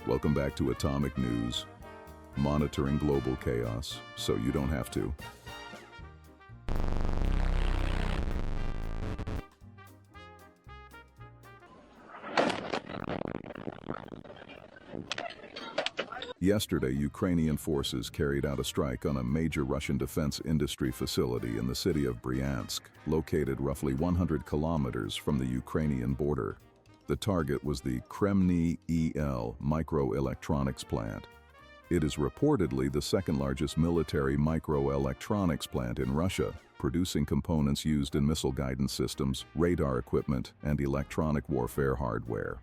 Welcome back to Atomic News, monitoring global chaos so you don't have to. Yesterday, Ukrainian forces carried out a strike on a major Russian defense industry facility in the city of Bryansk, located roughly 100 kilometers from the Ukrainian border. The target was the Kremny EL microelectronics plant. It is reportedly the second largest military microelectronics plant in Russia, producing components used in missile guidance systems, radar equipment, and electronic warfare hardware.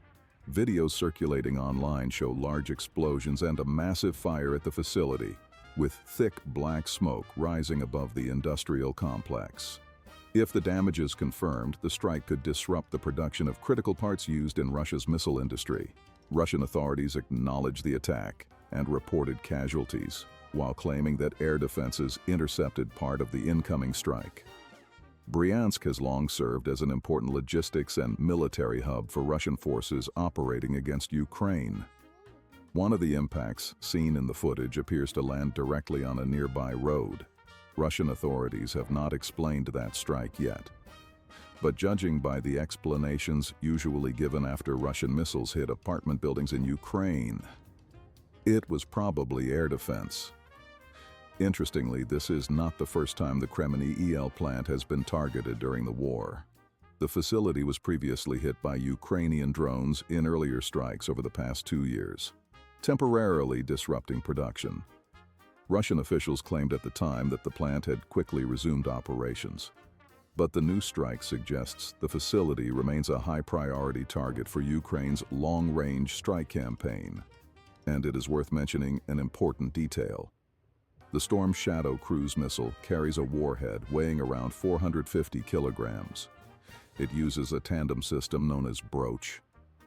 Videos circulating online show large explosions and a massive fire at the facility, with thick black smoke rising above the industrial complex. If the damage is confirmed, the strike could disrupt the production of critical parts used in Russia's missile industry. Russian authorities acknowledged the attack and reported casualties, while claiming that air defenses intercepted part of the incoming strike. Bryansk has long served as an important logistics and military hub for Russian forces operating against Ukraine. One of the impacts seen in the footage appears to land directly on a nearby road. Russian authorities have not explained that strike yet. But judging by the explanations usually given after Russian missiles hit apartment buildings in Ukraine, it was probably air defense. Interestingly, this is not the first time the Kremny EL plant has been targeted during the war. The facility was previously hit by Ukrainian drones in earlier strikes over the past 2 years, temporarily disrupting production. Russian officials claimed at the time that the plant had quickly resumed operations. But the new strike suggests the facility remains a high-priority target for Ukraine's long-range strike campaign. And it is worth mentioning an important detail. The Storm Shadow cruise missile carries a warhead weighing around 450 kilograms. It uses a tandem system known as BROACH,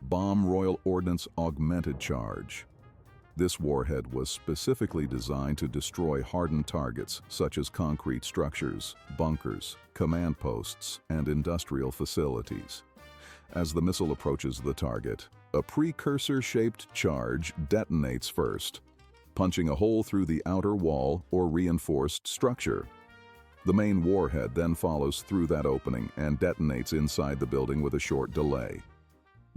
Bomb Royal Ordnance Augmented Charge. This warhead was specifically designed to destroy hardened targets such as concrete structures, bunkers, command posts, and industrial facilities. As the missile approaches the target, a precursor-shaped charge detonates first, punching a hole through the outer wall or reinforced structure. The main warhead then follows through that opening and detonates inside the building with a short delay.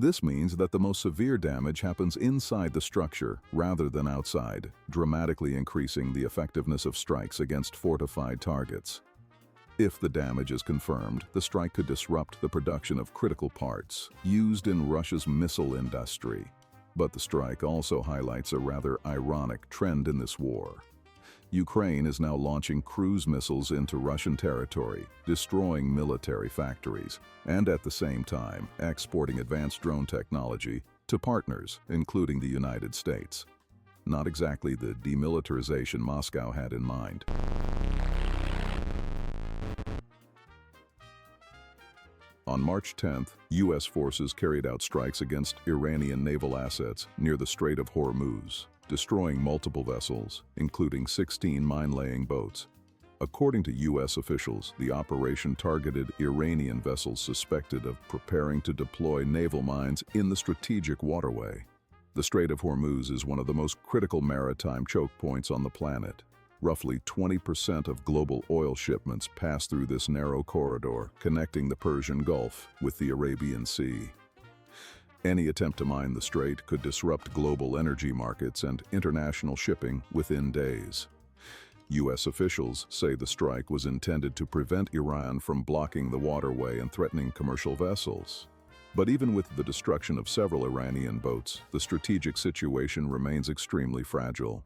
This means that the most severe damage happens inside the structure rather than outside, dramatically increasing the effectiveness of strikes against fortified targets. If the damage is confirmed, the strike could disrupt the production of critical parts used in Russia's missile industry. But the strike also highlights a rather ironic trend in this war. Ukraine is now launching cruise missiles into Russian territory, destroying military factories, and at the same time exporting advanced drone technology to partners, including the United States. Not exactly the demilitarization Moscow had in mind. On March 10th, U.S. forces carried out strikes against Iranian naval assets near the Strait of Hormuz, destroying multiple vessels, including 16 mine-laying boats. According to U.S. officials, the operation targeted Iranian vessels suspected of preparing to deploy naval mines in the strategic waterway. The Strait of Hormuz is one of the most critical maritime chokepoints on the planet. Roughly 20% of global oil shipments pass through this narrow corridor, connecting the Persian Gulf with the Arabian Sea. Any attempt to mine the strait could disrupt global energy markets and international shipping within days. U.S. officials say the strike was intended to prevent Iran from blocking the waterway and threatening commercial vessels. But even with the destruction of several Iranian boats, the strategic situation remains extremely fragile.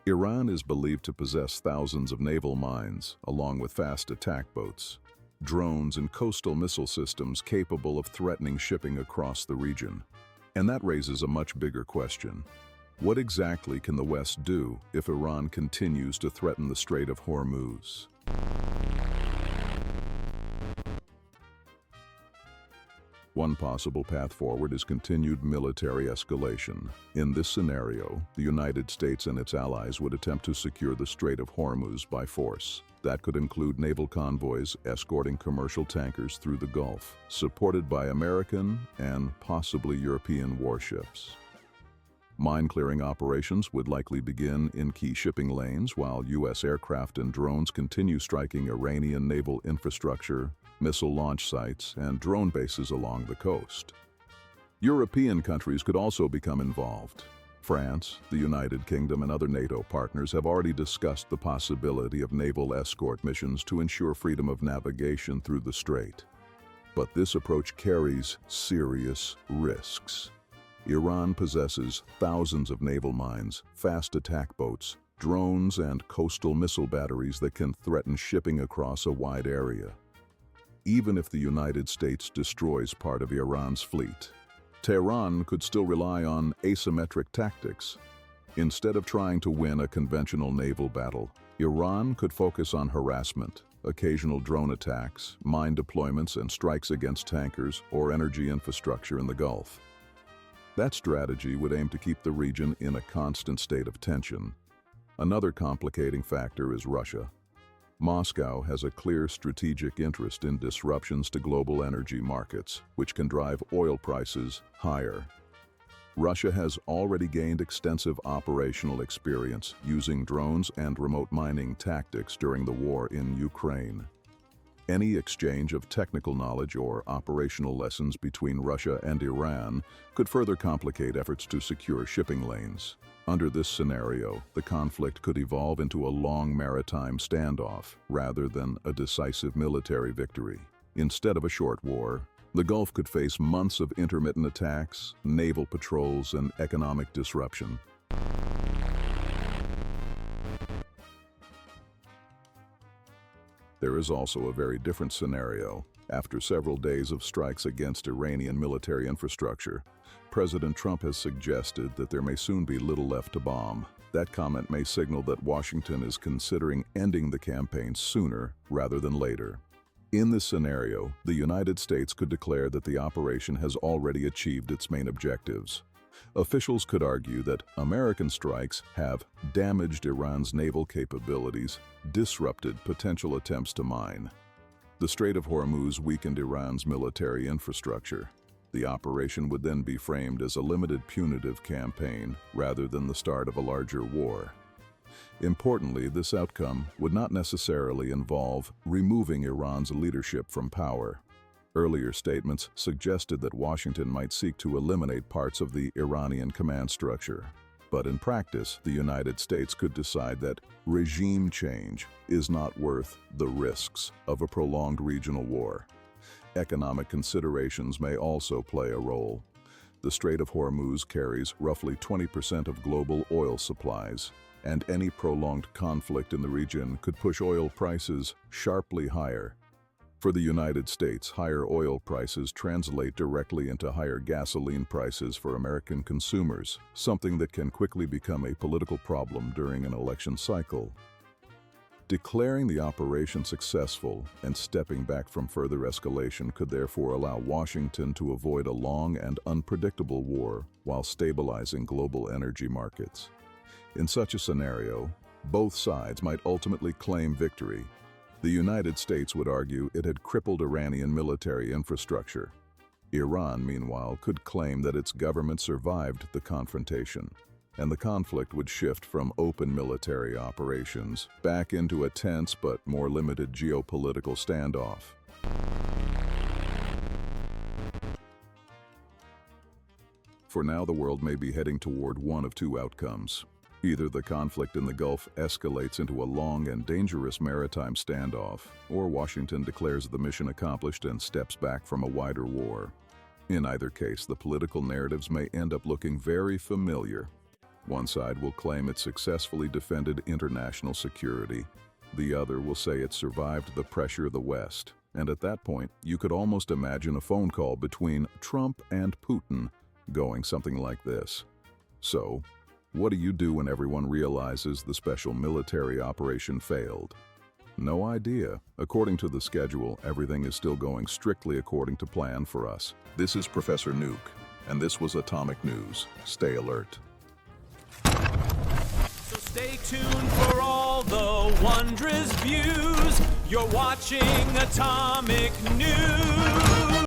Iran is believed to possess thousands of naval mines, along with fast attack boats, drones, and coastal missile systems capable of threatening shipping across the region. And that raises a much bigger question. What exactly can the West do if Iran continues to threaten the Strait of Hormuz? One possible path forward is continued military escalation. In this scenario, the United States and its allies would attempt to secure the Strait of Hormuz by force. That could include naval convoys escorting commercial tankers through the Gulf, supported by American and possibly European warships. Mine-clearing operations would likely begin in key shipping lanes, while U.S. aircraft and drones continue striking Iranian naval infrastructure, missile launch sites, and drone bases along the coast. European countries could also become involved. France, the United Kingdom, and other NATO partners have already discussed the possibility of naval escort missions to ensure freedom of navigation through the strait. But this approach carries serious risks. Iran possesses thousands of naval mines, fast attack boats, drones, and coastal missile batteries that can threaten shipping across a wide area. Even if the United States destroys part of Iran's fleet, Tehran could still rely on asymmetric tactics. Instead of trying to win a conventional naval battle, Iran could focus on harassment, occasional drone attacks, mine deployments, and strikes against tankers or energy infrastructure in the Gulf. That strategy would aim to keep the region in a constant state of tension. Another complicating factor is Russia. Moscow has a clear strategic interest in disruptions to global energy markets, which can drive oil prices higher. Russia has already gained extensive operational experience using drones and remote mining tactics during the war in Ukraine. Any exchange of technical knowledge or operational lessons between Russia and Iran could further complicate efforts to secure shipping lanes. Under this scenario, the conflict could evolve into a long maritime standoff rather than a decisive military victory. Instead of a short war, the Gulf could face months of intermittent attacks, naval patrols, and economic disruption. There is also a very different scenario. After several days of strikes against Iranian military infrastructure, President Trump has suggested that there may soon be little left to bomb. That comment may signal that Washington is considering ending the campaign sooner rather than later. In this scenario, the United States could declare that the operation has already achieved its main objectives. Officials could argue that American strikes have damaged Iran's naval capabilities, disrupted potential attempts to mine. The Strait of Hormuz weakened Iran's military infrastructure. The operation would then be framed as a limited punitive campaign rather than the start of a larger war. Importantly, this outcome would not necessarily involve removing Iran's leadership from power. Earlier statements suggested that Washington might seek to eliminate parts of the Iranian command structure. But in practice, the United States could decide that regime change is not worth the risks of a prolonged regional war. Economic considerations may also play a role. The Strait of Hormuz carries roughly 20% of global oil supplies, and any prolonged conflict in the region could push oil prices sharply higher. For the United States, higher oil prices translate directly into higher gasoline prices for American consumers, something that can quickly become a political problem during an election cycle. Declaring the operation successful and stepping back from further escalation could therefore allow Washington to avoid a long and unpredictable war while stabilizing global energy markets. In such a scenario, both sides might ultimately claim victory. The United States would argue it had crippled Iranian military infrastructure. Iran, meanwhile, could claim that its government survived the confrontation, and the conflict would shift from open military operations back into a tense but more limited geopolitical standoff. For now, the world may be heading toward one of two outcomes. Either the conflict in the Gulf escalates into a long and dangerous maritime standoff, or Washington declares the mission accomplished and steps back from a wider war. In either case, the political narratives may end up looking very familiar. One side will claim it successfully defended international security. The other will say it survived the pressure of the West. And at that point, you could almost imagine a phone call between Trump and Putin going something like this. So, what do you do when everyone realizes the special military operation failed? No idea. According to the schedule, everything is still going strictly according to plan for us. This is Professor Nuke, and this was Atomic News. Stay alert. So stay tuned for all the wondrous views. You're watching Atomic News.